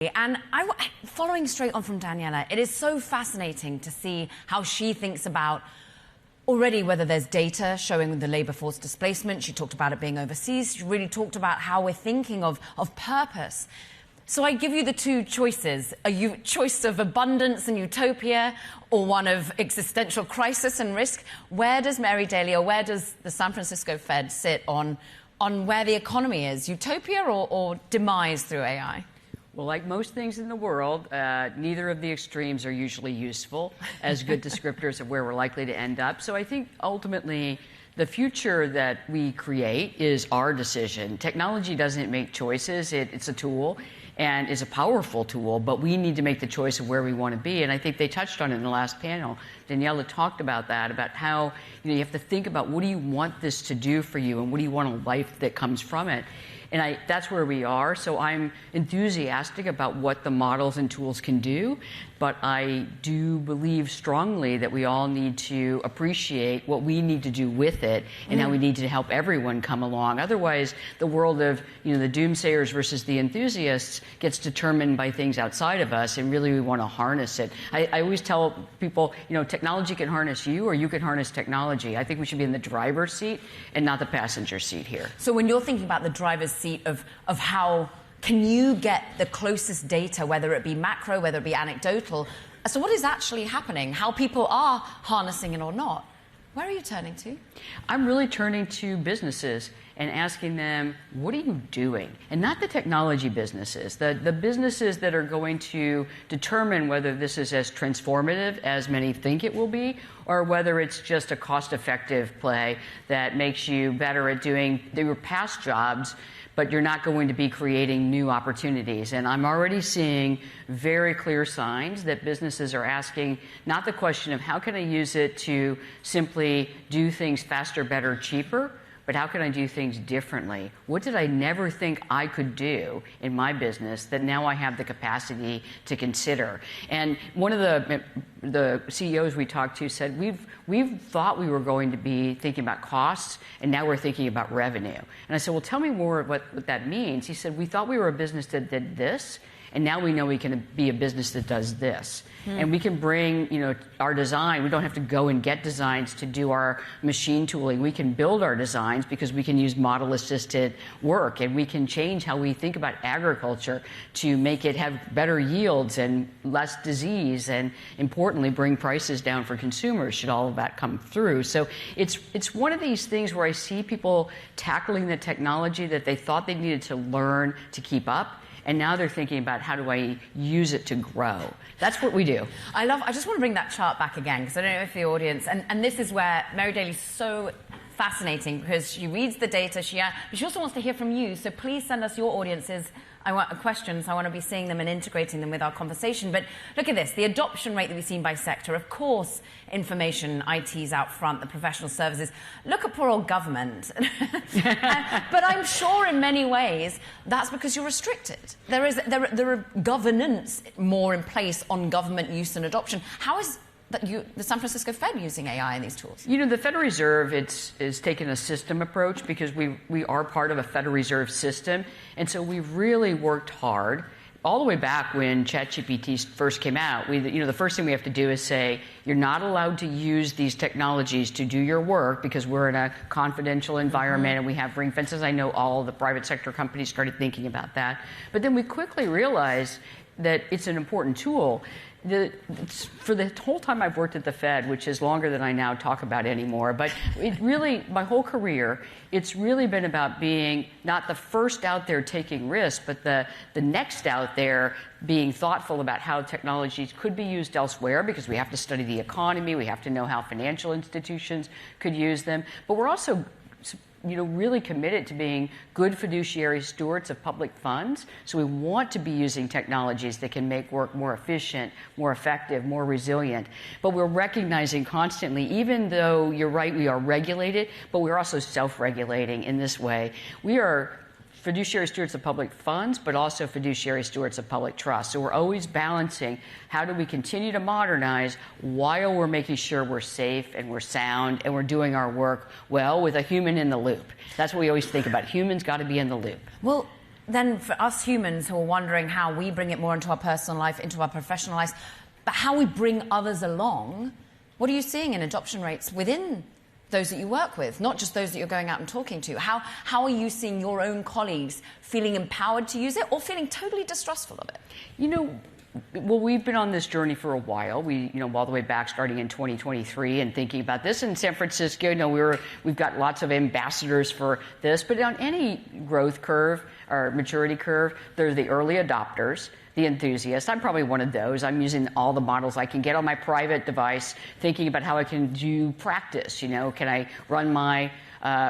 And following straight on from Daniela, it is so fascinating to see how she thinks about already whether there's data showing the labour force displacement. She talked about it being overseas. She really talked about how we're thinking of purpose. So I give you the two choices, a choice of abundance and utopia or one of existential crisis and risk. Where does Mary Daly or where does the San Francisco Fed sit on where the economy is, utopia or demise through AI? Well, like most things in the world, neither of the extremes are usually useful as good descriptors of where we're likely to end up. So I think ultimately the future that we create is our decision. Technology doesn't make choices. It's a tool and is a powerful tool, but we need to make the choice of where we want to be. And I think they touched on it in the last panel. Daniela talked about that, about how you have to think about what do you want this to do for you and what do you want a life that comes from it. And that's where we are. So I'm enthusiastic about what the models and tools can do. But I do believe strongly that we all need to appreciate what we need to do with it and how we need to help everyone come along. Otherwise, the world of the doomsayers versus the enthusiasts gets determined by things outside of us, and really we want to harness it. I always tell people, technology can harness you or you can harness technology. I think we should be in the driver's seat and not the passenger seat here. So when you're thinking about the driver's seat of how can you get the closest data, whether it be macro, whether it be anecdotal, so what is actually happening, how people are harnessing it or not? Where are you turning to? I'm really turning to businesses and asking them, what are you doing? And not the technology businesses, the businesses that are going to determine whether this is as transformative as many think it will be, or whether it's just a cost-effective play that makes you better at doing your past jobs, but you're not going to be creating new opportunities. And I'm already seeing very clear signs that businesses are asking not the question of how can I use it to simply do things faster, better, cheaper, but how can I do things differently? What did I never think I could do in my business that now I have the capacity to consider? And one of the CEOs we talked to said, we've thought we were going to be thinking about costs, and now we're thinking about revenue. And I said, well, tell me more what that means. He said, we thought we were a business that did this, and now we know we can be a business that does this. And we can bring, our design. We don't have to go and get designs to do our machine tooling. We can build our designs because we can use model-assisted work, and we can change how we think about agriculture to make it have better yields and less disease, and importantly, bring prices down for consumers should all of that come through. So it's one of these things where I see people tackling the technology that they thought they needed to learn to keep up. And now they're thinking about how do I use it to grow. That's what we do. I just want to bring that chart back again, because I don't know if the audience, and this is where Mary Daly's so fascinating, because she reads the data, but she also wants to hear from you. So please send us your audiences. I want questions. I want to be seeing them and integrating them with our conversation. But look at this, the adoption rate that we've seen by sector. Of course, information, IT's out front, the professional services. Look at poor old government. But I'm sure in many ways that's because you're restricted. There are governance more in place on government use and adoption. How is the San Francisco Fed using AI in these tools? The Federal Reserve is taking a system approach because we are part of a Federal Reserve system. And so we've really worked hard all the way back when ChatGPT first came out. The first thing we have to do is say, you're not allowed to use these technologies to do your work because we're in a confidential environment and we have ring fences. I know all the private sector companies started thinking about that. But then we quickly realized that it's an important tool. For the whole time I've worked at the Fed, which is longer than I now talk about anymore, but my whole career, it's really been about being not the first out there taking risks, but the next out there being thoughtful about how technologies could be used elsewhere, because we have to study the economy, we have to know how financial institutions could use them, but we're also really committed to being good fiduciary stewards of public funds. So we want to be using technologies that can make work more efficient, more effective, more resilient. But we're recognizing constantly, even though you're right, we are regulated, but we're also self-regulating in this way. We are fiduciary stewards of public funds, but also fiduciary stewards of public trust. So we're always balancing how do we continue to modernize while we're making sure we're safe and we're sound and we're doing our work well with a human in the loop. That's what we always think about. Humans got to be in the loop. Well, then for us humans who are wondering how we bring it more into our personal life, into our professional lives, but how we bring others along, what are you seeing in adoption rates within those that you work with, not just those that you're going out and talking to? How are you seeing your own colleagues feeling empowered to use it or feeling totally distrustful of it? You know, well, we've been on this journey for a while. We, all the way back starting in 2023 and thinking about this in San Francisco. We've got lots of ambassadors for this, but on any growth curve or maturity curve, there's the early adopters, the enthusiasts. I'm probably one of those. I'm using all the models I can get on my private device, thinking about how I can do practice. Can I run my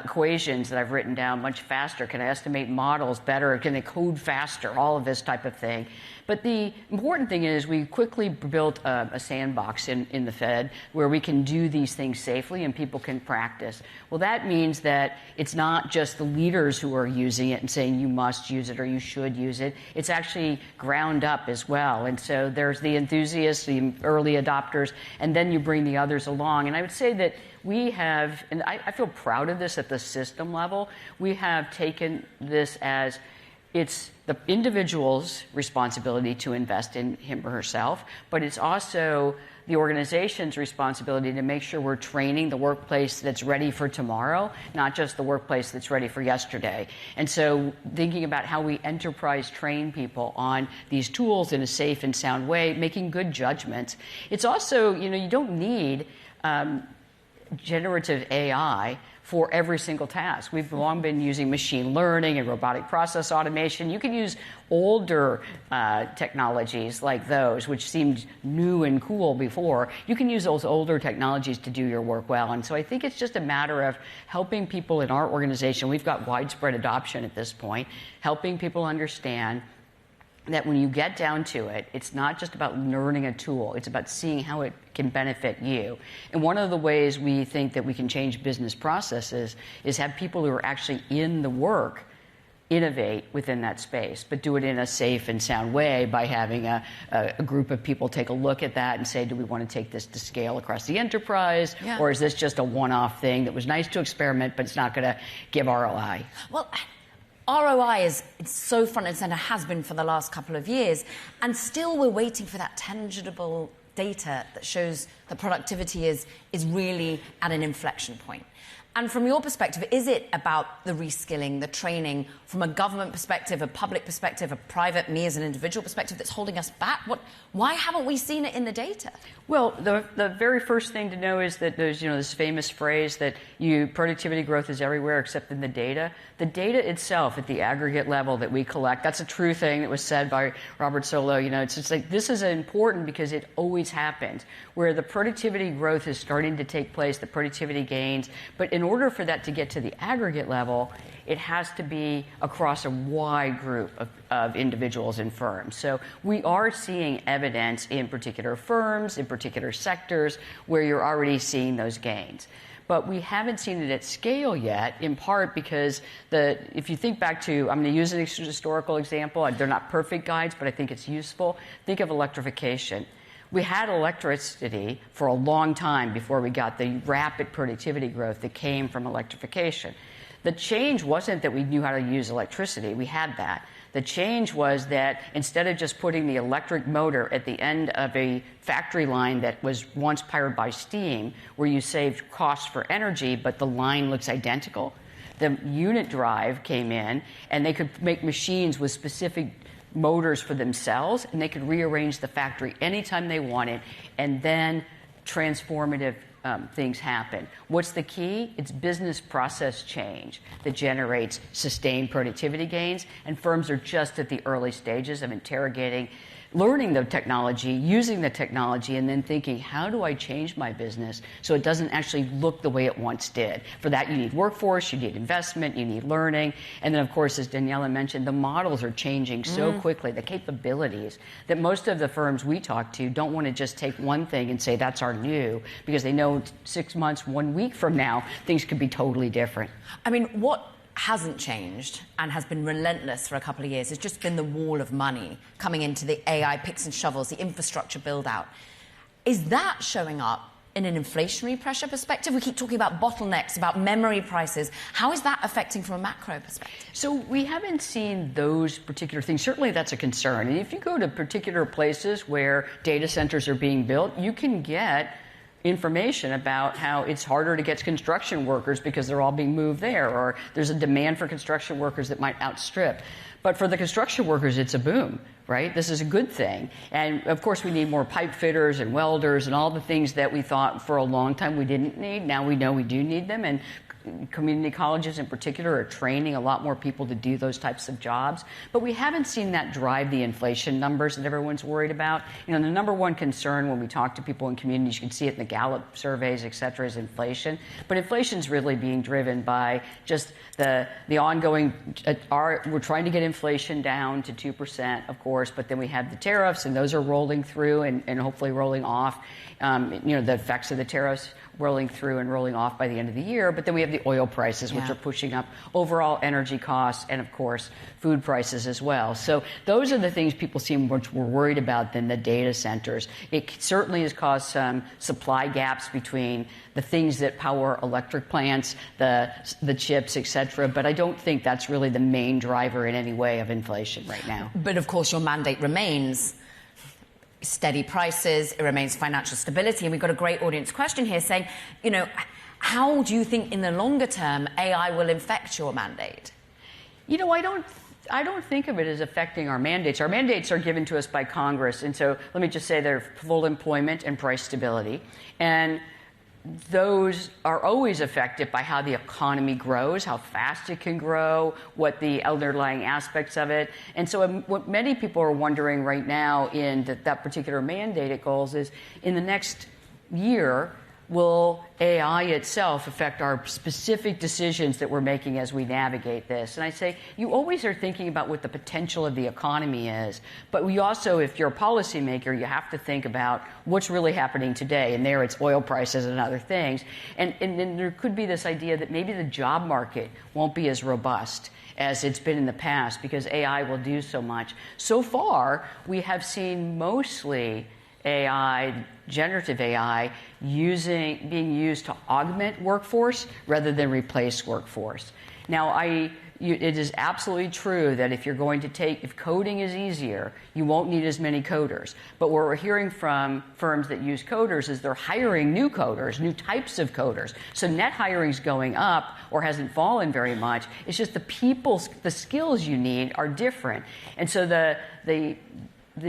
equations that I've written down much faster? Can I estimate models better? Can I code faster? All of this type of thing. But the important thing is we quickly built a sandbox in the Fed where we can do these things safely and people can practice. Well, that means that it's not just the leaders who are using it and saying you must use it or you should use it. It's actually ground up as well. And so there's the enthusiasts, the early adopters, and then you bring the others along. And I would say that we have, and I feel proud of this at the system level, we have taken this as it's the individual's responsibility to invest in him or herself, but it's also the organization's responsibility to make sure we're training the workplace that's ready for tomorrow, not just the workplace that's ready for yesterday. And so thinking about how we enterprise train people on these tools in a safe and sound way, making good judgments. It's also, you don't need generative AI for every single task. We've long been using machine learning and robotic process automation. You can use older technologies like those, which seemed new and cool before. You can use those older technologies to do your work well. And so I think it's just a matter of helping people in our organization. We've got widespread adoption at this point, helping people understand that when you get down to it, it's not just about learning a tool, it's about seeing how it can benefit you. And one of the ways we think that we can change business processes is have people who are actually in the work innovate within that space, but do it in a safe and sound way by having a group of people take a look at that and say, do we want to take this to scale across the enterprise? Yeah. Or is this just a one-off thing that was nice to experiment, but it's not going to give ROI? Well, ROI is so front and center, has been for the last couple of years, and still we're waiting for that tangible data that shows that productivity is really at an inflection point. And from your perspective, is it about the reskilling, the training, from a government perspective, a public perspective, a private, me as an individual perspective, that's holding us back? Why haven't we seen it in the data? Well, the very first thing to know is that there's this famous phrase that productivity growth is everywhere except in the data. The data itself at the aggregate level that we collect, that's a true thing that was said by Robert Solow. It's just like this is important because it always happens. Where the productivity growth is starting to take place, the productivity gains, but in order for that to get to the aggregate level, it has to be across a wide group of individuals and firms. So we are seeing evidence in particular firms, in particular sectors, where you're already seeing those gains. But we haven't seen it at scale yet, in part because if you think back to, I'm going to use an historical example. They're not perfect guides, but I think it's useful. Think of electrification. We had electricity for a long time before we got the rapid productivity growth that came from electrification. The change wasn't that we knew how to use electricity. We had that. The change was that instead of just putting the electric motor at the end of a factory line that was once powered by steam, where you saved costs for energy, but the line looks identical, the unit drive came in, and they could make machines with specific motors for themselves, and they could rearrange the factory anytime they wanted, and then transformative things happen. What's the key? It's business process change that generates sustained productivity gains, and firms are just at the early stages of learning the technology, using the technology, and then thinking, how do I change my business so it doesn't actually look the way it once did? For that, you need workforce, you need investment, you need learning. And then, of course, as Daniela mentioned, the models are changing so quickly, the capabilities, that most of the firms we talk to don't want to just take one thing and say, that's our new, because they know 6 months, 1 week from now, things could be totally different. I mean, what hasn't changed and has been relentless for a couple of years has just been the wall of money coming into the AI picks and shovels, the infrastructure build out. Is that showing up in an inflationary pressure perspective? We keep talking about bottlenecks, about memory prices. How is that affecting from a macro perspective? So we haven't seen those particular things. Certainly that's a concern. And if you go to particular places where data centers are being built, you can get information about how it's harder to get construction workers because they're all being moved there, or there's a demand for construction workers that might outstrip. But for the construction workers, it's a boom, right? This is a good thing. And of course, we need more pipe fitters and welders and all the things that we thought for a long time we didn't need. Now we know we do need them. And community colleges in particular are training a lot more people to do those types of jobs. But we haven't seen that drive the inflation numbers that everyone's worried about. You know, the number one concern when we talk to people in communities, you can see it in the Gallup surveys, et cetera, is inflation. But inflation's really being driven by just the ongoing, we're trying to get inflation down to 2%, of course, but then we have the tariffs, and those are rolling through and hopefully rolling off. You know, the effects of the tariffs rolling through and rolling off by the end of the year. But then we have the oil prices, which are pushing up overall energy costs and, of course, food prices as well. So those are the things people seem much more worried about than the data centers. It certainly has caused some supply gaps between the things that power electric plants, the chips, et cetera. But I don't think that's really the main driver in any way of inflation right now. But, of course, your mandate remains steady prices, it remains financial stability. And we've got a great audience question here saying, you know, how do you think in the longer term AI will affect your mandate? You know, I don't think of it as affecting our mandates. Our mandates are given to us by Congress. And so let me just say they're full employment and price stability. And those are always affected by how the economy grows, how fast it can grow, what the underlying aspects of it. And so what many people are wondering right now in that particular mandate goals is, in the next year, will AI itself affect our specific decisions that we're making as we navigate this? And I say, you always are thinking about what the potential of the economy is, but we also, if you're a policymaker, you have to think about what's really happening today. And there it's oil prices and other things. And then there could be this idea that maybe the job market won't be as robust as it's been in the past because AI will do so much. So far, we have seen mostly AI, generative AI, being used to augment workforce rather than replace workforce. Now, it is absolutely true that if coding is easier, you won't need as many coders. But what we're hearing from firms that use coders is they're hiring new coders, new types of coders. So net hiring's going up or hasn't fallen very much. It's just the skills you need are different. And so the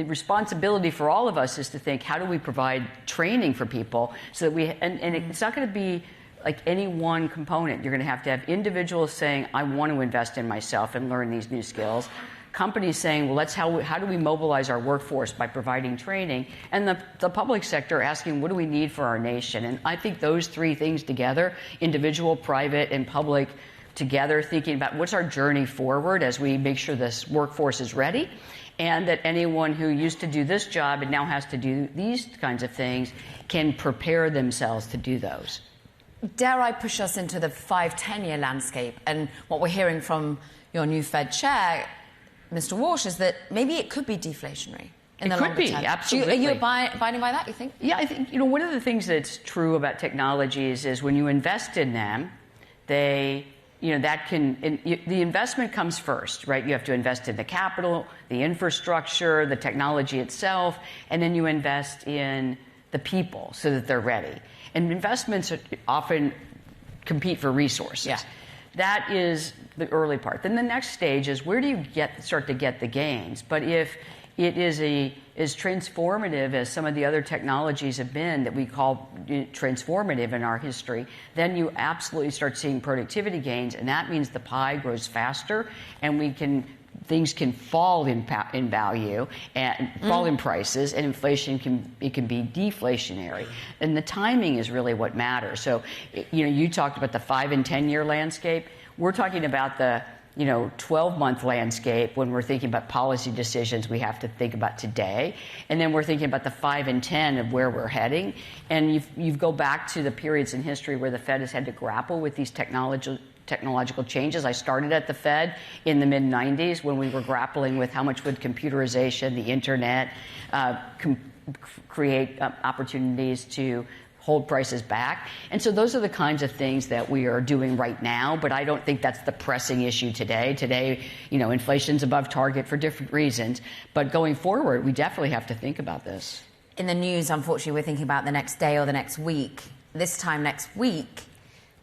responsibility for all of us is to think, how do we provide training for people so that and it's not going to be like any one component. You're going to have individuals saying, I want to invest in myself and learn these new skills. Companies saying, well, how do we mobilize our workforce by providing training? And the public sector asking, what do we need for our nation? And I think those three things together, individual, private, and public, together thinking about what's our journey forward as we make sure this workforce is ready, and that anyone who used to do this job and now has to do these kinds of things can prepare themselves to do those. Dare I push us into the 5-10-year landscape? And what we're hearing from your new Fed chair, Mr. Walsh, is that maybe it could be deflationary in the longer term. It could be, absolutely. Are you abiding by that, you think? Yeah, I think, one of the things that's true about technologies is when you invest in them, the investment comes first, right? You have to invest in the capital, the infrastructure, the technology itself, and then you invest in the people so that they're ready. And investments often compete for resources. Yeah. That is the early part. Then the next stage is, where do you start to get the gains? But if it is as transformative as some of the other technologies have been that we call transformative in our history, then you absolutely start seeing productivity gains, and that means the pie grows faster, and things can fall in value and fall in prices, and inflation can be deflationary. And the timing is really what matters. So, you talked about the 5 and 10 year landscape. We're talking about the 12-month landscape when we're thinking about policy decisions we have to think about today. And then we're thinking about the 5 and 10 of where we're heading. And you go back to the periods in history where the Fed has had to grapple with these technological changes. I started at the Fed in the mid-90s when we were grappling with how much would computerization, the internet, create opportunities to hold prices back. And so those are the kinds of things that we are doing right now, but I don't think that's the pressing issue today. Today, inflation's above target for different reasons, but going forward, we definitely have to think about this. In the news, unfortunately, we're thinking about the next day or the next week. This time next week,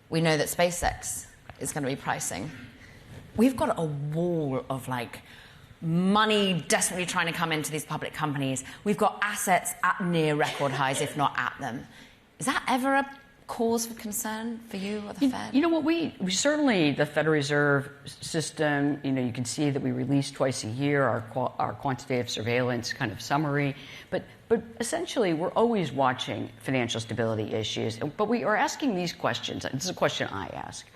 we know that SpaceX is going to be pricing. We've got a wall of money desperately trying to come into these public companies. We've got assets at near record highs, if not at them. Is that ever a cause for concern for you or the Fed? You know what, we certainly, the Federal Reserve System, you can see that we release twice a year our quantitative surveillance kind of summary, but essentially we're always watching financial stability issues, but we are asking these questions. This is a question I ask.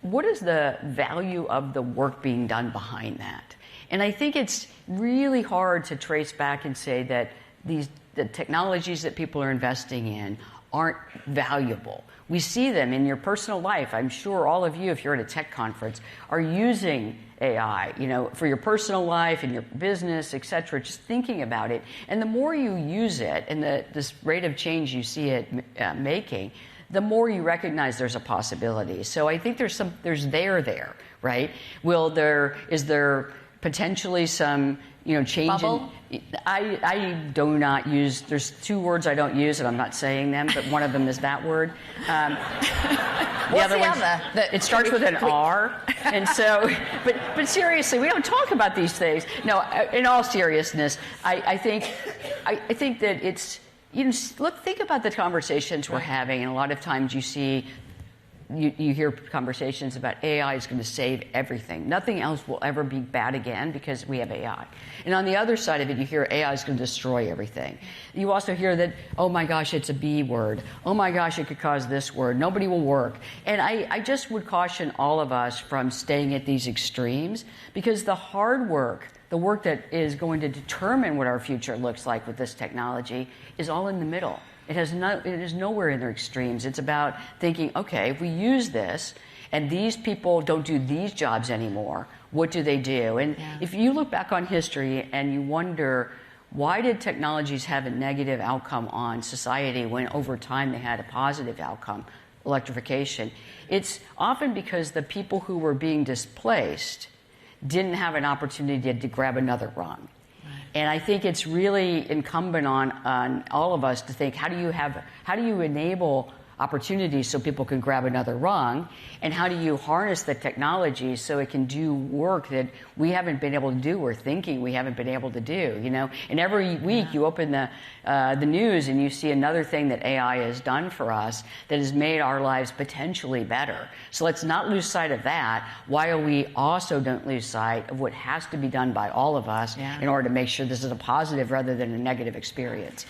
What is the value of the work being done behind that? And I think it's really hard to trace back and say that the technologies that people are investing in aren't valuable. We see them in your personal life. I'm sure all of you, if you're at a tech conference, are using AI, for your personal life and your business, et cetera, just thinking about it. And the more you use it and this rate of change you see it making, the more you recognize there's a possibility. So I think there's there, right? Is there potentially some, change Bubble? I do not use, there's two words I don't use, and I'm not saying them, but one of them is that word. What's the other? It starts with an R. And so, but seriously, we don't talk about these things. No, in all seriousness, I think that it's, think about the conversations we're having, and a lot of times you hear conversations about AI is going to save everything. Nothing else will ever be bad again because we have AI. And on the other side of it, you hear AI is going to destroy everything. You also hear that, oh my gosh, it's a B word. Oh my gosh, it could cause this word. Nobody will work. And I just would caution all of us from staying at these extremes, because the hard work, the work that is going to determine what our future looks like with this technology, is all in the middle. It is nowhere in their extremes. It's about thinking, okay, if we use this and these people don't do these jobs anymore, what do they do? And if you look back on history and you wonder, why did technologies have a negative outcome on society when over time they had a positive outcome, electrification? It's often because the people who were being displaced didn't have an opportunity to grab another rung. And I think it's really incumbent on all of us to think, how do you enable opportunities so people can grab another rung, and how do you harness the technology so it can do work that we haven't been able to do, or thinking we haven't been able to do, And every week you open the news and you see another thing that AI has done for us that has made our lives potentially better. So let's not lose sight of that, while we also don't lose sight of what has to be done by all of us in order to make sure this is a positive rather than a negative experience.